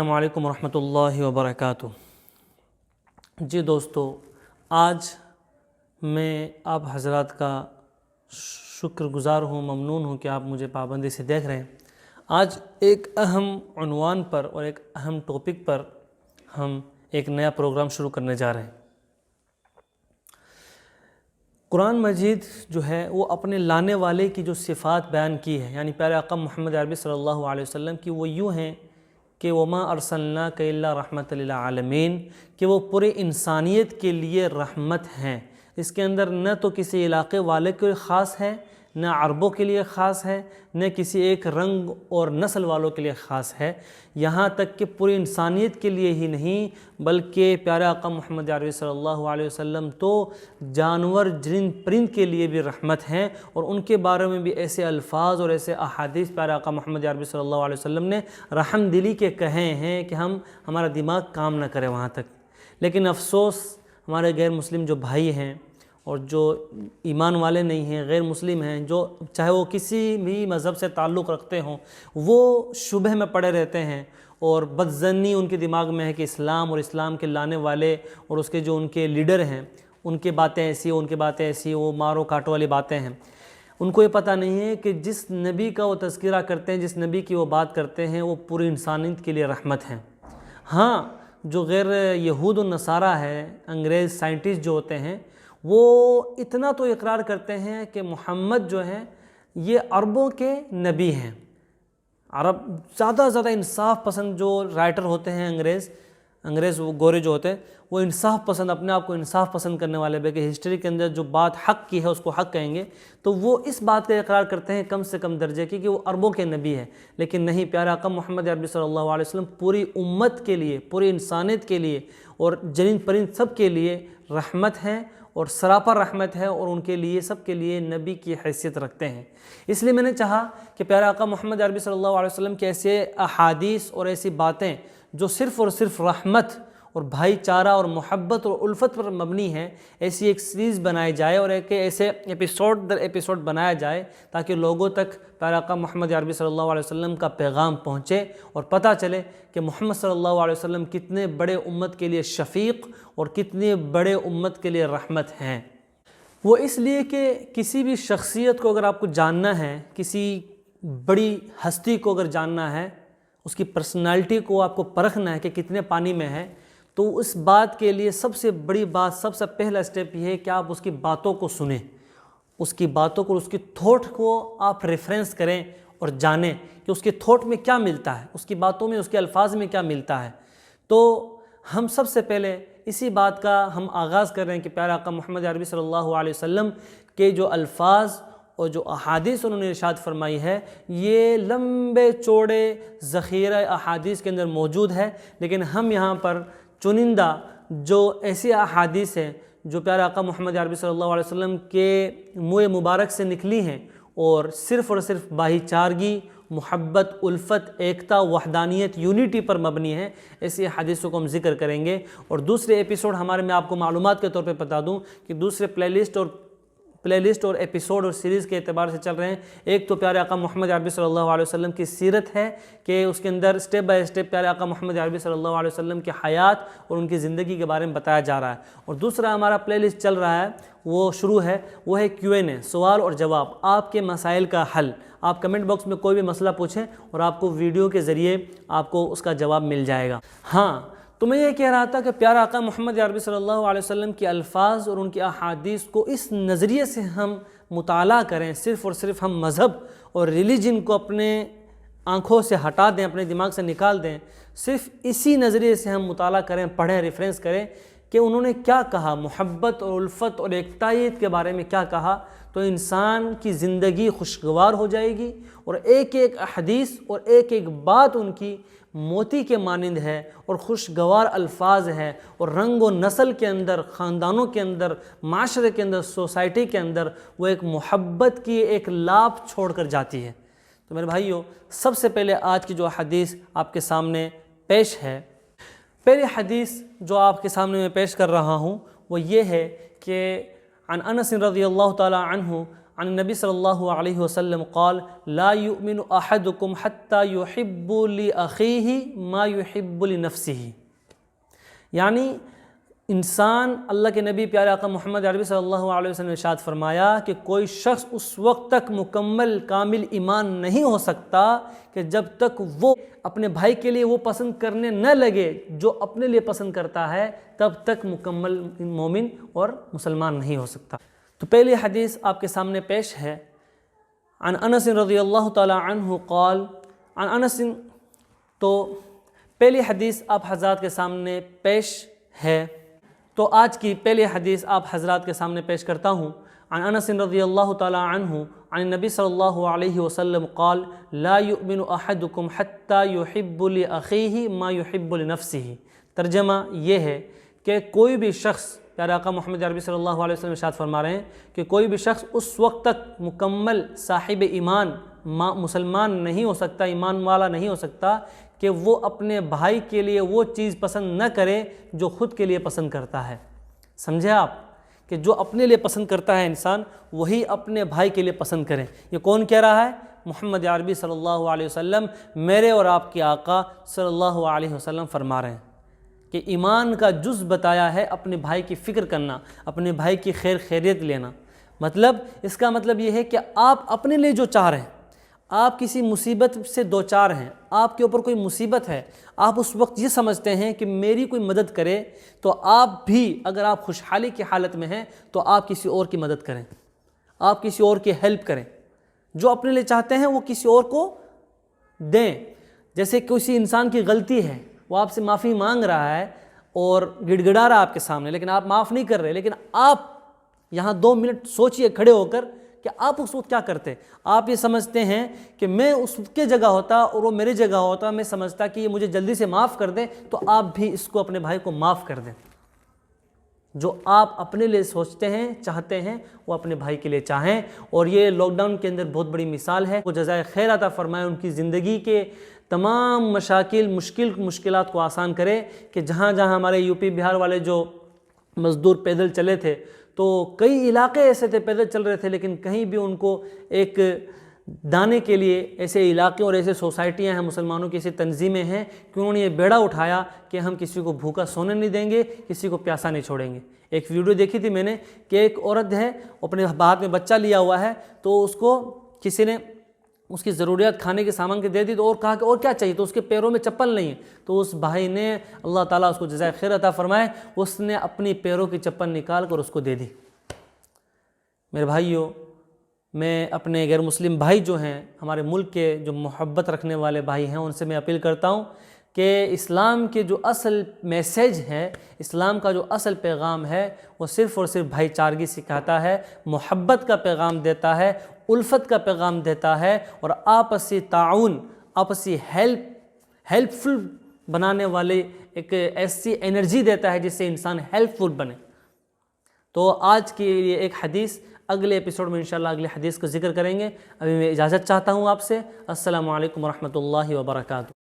السلام علیکم ورحمۃ اللہ وبرکاتہ۔ جی دوستو، آج میں آپ حضرات کا شکر گزار ہوں، ممنون ہوں کہ آپ مجھے پابندی سے دیکھ رہے ہیں۔ آج ایک اہم عنوان پر اور ایک اہم ٹاپک پر ہم ایک نیا پروگرام شروع کرنے جا رہے ہیں۔ قرآن مجید جو ہے وہ اپنے لانے والے کی جو صفات بیان کی ہے، یعنی پیارے آقا محمد عربی صلی اللہ علیہ وسلم کی، وہ یوں ہیں کہ وَمَا أَرْسَلْنَاكَ إِلَّا رَحْمَةً لِلْعَالَمِينَ، کہ وہ پورے انسانیت کے لیے رحمت ہیں۔ اس کے اندر نہ تو کسی علاقے والے کے خاص ہے، نہ عربوں کے لیے خاص ہے، نہ کسی ایک رنگ اور نسل والوں کے لیے خاص ہے، یہاں تک کہ پوری انسانیت کے لیے ہی نہیں بلکہ پیارے آقا محمد عربی صلی اللہ علیہ وسلم تو جانور جن پرند کے لیے بھی رحمت ہیں، اور ان کے بارے میں بھی ایسے الفاظ اور ایسے احادیث پیارے آقا محمد عربی صلی اللہ علیہ وسلم نے رحم دلی کے کہے ہیں کہ ہمارا دماغ کام نہ کرے وہاں تک۔ لیکن افسوس، ہمارے غیر مسلم جو بھائی ہیں اور جو ایمان والے نہیں ہیں، غیر مسلم ہیں، جو چاہے وہ کسی بھی مذہب سے تعلق رکھتے ہوں، وہ شبہ میں پڑے رہتے ہیں، اور بدظنی ان کے دماغ میں ہے کہ اسلام اور اسلام کے لانے والے اور اس کے جو ان کے لیڈر ہیں، ان کی باتیں ایسی، ان کی باتیں ایسی، وہ مارو کاٹو والی باتیں ہیں۔ ان کو یہ پتہ نہیں ہے کہ جس نبی کا وہ تذکرہ کرتے ہیں، جس نبی کی وہ بات کرتے ہیں، وہ پوری انسانیت کے لیے رحمت ہیں۔ ہاں، جو غیر یہود و نصارہ ہے، انگریز سائنٹسٹ جو ہوتے ہیں، وہ اتنا تو اقرار کرتے ہیں کہ محمد جو ہے یہ عربوں کے نبی ہیں۔ عرب زیادہ انصاف پسند جو رائٹر ہوتے ہیں، انگریز وہ گورے جو ہوتے ہیں، وہ انصاف پسند، اپنے آپ کو انصاف پسند کرنے والے، بلکہ ہسٹری کے اندر جو بات حق کی ہے اس کو حق کہیں گے، تو وہ اس بات کا اقرار کرتے ہیں کم سے کم درجے کی کہ وہ عربوں کے نبی ہے۔ لیکن نہیں، پیارا آقا محمد عربی صلی اللہ علیہ وسلم پوری امت کے لیے، پوری انسانیت کے لیے اور جنین پرند سب کے لیے رحمت ہیں، اور سراپا رحمت ہے، اور ان کے لیے سب کے لیے نبی کی حیثیت رکھتے ہیں۔ اس لیے میں نے چاہا کہ پیارا آقا محمد عربی صلی اللہ علیہ وسلم کے ایسے احادیث اور ایسی باتیں جو صرف اور صرف رحمت اور بھائی چارہ اور محبت اور الفت پر مبنی ہے، ایسی ایک سیریز بنائی جائے اور ایک ایسے ایپیسوڈ در ایپیسوڈ بنایا جائے تاکہ لوگوں تک پیارا آقا محمد عربی صلی اللہ علیہ وسلم کا پیغام پہنچے اور پتہ چلے کہ محمد صلی اللہ علیہ وسلم کتنے بڑے امت کے لیے شفیق اور کتنے بڑے امت کے لیے رحمت ہیں۔ وہ اس لیے کہ کسی بھی شخصیت کو اگر آپ کو جاننا ہے، کسی بڑی ہستی کو اگر جاننا ہے، اس کی پرسنالٹی کو آپ کو پرکھنا ہے کہ کتنے پانی میں ہے، تو اس بات کے لیے سب سے بڑی بات، سب سے پہلا سٹیپ یہ ہے کہ آپ اس کی باتوں کو سنیں، اس کی باتوں کو، اس کی تھوٹ کو آپ ریفرنس کریں اور جانیں کہ اس کے تھوٹ میں کیا ملتا ہے، اس کی باتوں میں، اس کے الفاظ میں کیا ملتا ہے۔ تو ہم سب سے پہلے اسی بات کا ہم آغاز کر رہے ہیں کہ پیارا آقا محمد عربی صلی اللہ علیہ وسلم کے جو الفاظ اور جو احادیث انہوں نے ارشاد فرمائی ہے، یہ لمبے چوڑے ذخیرہ احادیث کے اندر موجود ہے، لیکن ہم یہاں پر چنندہ جو ایسی احادیث ہیں جو پیارے آقا محمد عربی صلی اللہ علیہ وسلم کے منہ مبارک سے نکلی ہیں اور صرف بھائی چارگی، محبت، الفت، ایکتا، وحدانیت، یونٹی پر مبنی ہے، ایسی حدیثوں کو ہم ذکر کریں گے۔ اور دوسرے ایپیسوڈ ہمارے، میں آپ کو معلومات کے طور پہ بتا دوں کہ دوسرے پلے لسٹ اور ایپیسوڈ اور سیریز کے اعتبار سے چل رہے ہیں۔ ایک تو پیارے آقا محمد عربی صلی اللہ علیہ وسلم کی سیرت ہے کہ اس کے اندر سٹیپ بائی سٹیپ پیارے آقا محمد عربی صلی اللہ علیہ وسلم کی حیات اور ان کی زندگی کے بارے میں بتایا جا رہا ہے۔ اور دوسرا ہمارا پلے لسٹ چل رہا ہے، وہ شروع ہے، وہ ہے Q&A، سوال اور جواب، آپ کے مسائل کا حل۔ آپ کمنٹ باکس میں کوئی بھی مسئلہ پوچھیں اور آپ کو ویڈیو کے ذریعے آپ کو اس کا جواب مل جائے گا۔ ہاں، تو میں یہ کہہ رہا تھا کہ پیارا آقا محمد عربی صلی اللہ علیہ وسلم کے الفاظ اور ان کی احادیث کو اس نظریے سے ہم مطالعہ کریں، صرف اور صرف ہم مذہب اور ریلیجن کو اپنے آنکھوں سے ہٹا دیں، اپنے دماغ سے نکال دیں، صرف اسی نظریے سے ہم مطالعہ کریں، پڑھیں، ریفرنس کریں کہ انہوں نے کیا کہا، محبت اور الفت اور ایکتائیت کے بارے میں کیا کہا، تو انسان کی زندگی خوشگوار ہو جائے گی، اور ایک ایک حدیث اور ایک ایک بات ان کی موتی کے مانند ہے اور خوشگوار الفاظ ہے، اور رنگ و نسل کے اندر، خاندانوں کے اندر، معاشرے کے اندر، سوسائٹی کے اندر وہ ایک محبت کی ایک لاپ چھوڑ کر جاتی ہے۔ تو میرے بھائیو، سب سے پہلے آج کی جو حدیث آپ کے سامنے پیش ہے، پہلی حدیث جو آپ کے سامنے میں پیش کر رہا ہوں وہ یہ ہے کہ عن انس رضی اللہ تعالی عنہ عن نبی صلی اللہ علیہ وسلم قال لا یؤمن احدکم حتی یحب لأخیہ ما یحب لنفسہ، یعنی انسان، اللہ کے نبی پیارے آقا محمد عربی صلی اللہ علیہ وسلم نے ارشاد فرمایا کہ کوئی شخص اس وقت تک مکمل کامل ایمان نہیں ہو سکتا کہ جب تک وہ اپنے بھائی کے لیے وہ پسند کرنے نہ لگے جو اپنے لیے پسند کرتا ہے، تب تک مکمل مومن اور مسلمان نہیں ہو سکتا۔ تو پہلی حدیث آپ کے سامنے پیش ہے، عن انس رضی اللہ تعالی عنہ قال، عن انس، تو پہلی حدیث آپ حضرات کے سامنے پیش ہے، تو آج کی پہلی حدیث آپ حضرات کے سامنے پیش کرتا ہوں۔ عن انس رضی اللہ تعالی عنہ عن النبی صلی اللہ علیہ وسلم قال لا یؤمن احدکم حتی یحب لأخیہ ما یحب لنفسہ۔ ترجمہ یہ ہے کہ کوئی بھی شخص، پیارے آقا محمد عربی صلی اللہ علیہ وسلم ارشاد فرما رہے ہیں کہ کوئی بھی شخص اس وقت تک مکمل صاحب ایمان مسلمان نہیں ہو سکتا، ایمان والا نہیں ہو سکتا کہ وہ اپنے بھائی کے لیے وہ چیز پسند نہ کرے جو خود کے لیے پسند کرتا ہے۔ سمجھے آپ کہ جو اپنے لیے پسند کرتا ہے انسان، وہی اپنے بھائی کے لیے پسند کرے۔ یہ کون کہہ رہا ہے؟ محمد عربی صلی اللہ علیہ وسلم، میرے اور آپ کے آقا صلی اللہ علیہ وسلم فرما رہے ہیں کہ ایمان کا جز بتایا ہے اپنے بھائی کی فکر کرنا، اپنے بھائی کی خیر خیریت لینا۔ مطلب اس کا مطلب یہ ہے کہ آپ اپنے لیے جو چاہ رہے ہیں، آپ کسی مصیبت سے دوچار ہیں، آپ کے اوپر کوئی مصیبت ہے، آپ اس وقت یہ سمجھتے ہیں کہ میری کوئی مدد کرے، تو آپ بھی اگر آپ خوشحالی کی حالت میں ہیں تو آپ کسی اور کی مدد کریں، آپ کسی اور کی ہیلپ کریں، جو اپنے لیے چاہتے ہیں وہ کسی اور کو دیں۔ جیسے کسی انسان کی غلطی ہے، وہ آپ سے معافی مانگ رہا ہے اور گڑ گڑا رہا آپ کے سامنے، لیکن آپ معاف نہیں کر رہے، لیکن آپ یہاں 2 منٹ سوچئے کھڑے ہو کر کہ آپ اس وقت کیا کرتے۔ آپ یہ سمجھتے ہیں کہ میں اس کے جگہ ہوتا اور وہ میری جگہ ہوتا، میں سمجھتا کہ یہ مجھے جلدی سے معاف کر دیں، تو آپ بھی اس کو اپنے بھائی کو معاف کر دیں۔ جو آپ اپنے لیے سوچتے ہیں، چاہتے ہیں، وہ اپنے بھائی کے لیے چاہیں۔ اور یہ لاک ڈاؤن کے اندر بہت بڑی مثال ہے۔ وہ جزائے خیر عطا فرمائے، ان کی زندگی کے تمام مشکلات کو آسان کرے، کہ جہاں جہاں ہمارے یو پی بہار والے جو مزدور پیدل چلے تھے، تو کئی علاقے ایسے تھے پیدل چل رہے تھے، لیکن کہیں بھی ان کو ایک دانے کے لیے ایسے علاقے اور ایسے سوسائٹیاں ہیں، مسلمانوں کی ایسی تنظیمیں ہیں کہ انہوں نے یہ بیڑا اٹھایا کہ ہم کسی کو بھوکا سونے نہیں دیں گے، کسی کو پیاسا نہیں چھوڑیں گے۔ ایک ویڈیو دیکھی تھی میں نے کہ ایک عورت ہے، اپنے ہاتھ میں بچہ لیا ہوا ہے، تو اس کو کسی نے اس کی ضروریات کھانے کے سامان کے دے دی، تو اور کہا کہ اور کیا چاہیے، تو اس کے پیروں میں چپل نہیں ہے، تو اس بھائی نے، اللہ تعالیٰ اس کو جزائے خیر عطا فرمائے، اس نے اپنی پیروں کی چپل نکال کر اس کو دے دی۔ میرے بھائیوں، میں اپنے غیر مسلم بھائی جو ہیں، ہمارے ملک کے جو محبت رکھنے والے بھائی ہیں، ان سے میں اپیل کرتا ہوں کہ اسلام کے جو اصل میسیج ہے، اسلام کا جو اصل پیغام ہے، وہ صرف اور صرف بھائی چارگی سکھاتا ہے، محبت کا پیغام دیتا ہے، الفت کا پیغام دیتا ہے، اور آپسی تعاون، آپسی ہیلپ فل بنانے والے ایک ایسی انرجی دیتا ہے جس سے انسان ہیلپ فل بنے۔ تو آج کی یہ ایک حدیث، اگلے ایپیسوڈ میں انشاءاللہ اگلے حدیث کا ذکر کریں گے۔ ابھی میں اجازت چاہتا ہوں آپ سے۔ السلام علیکم ورحمۃ اللہ وبرکاتہ۔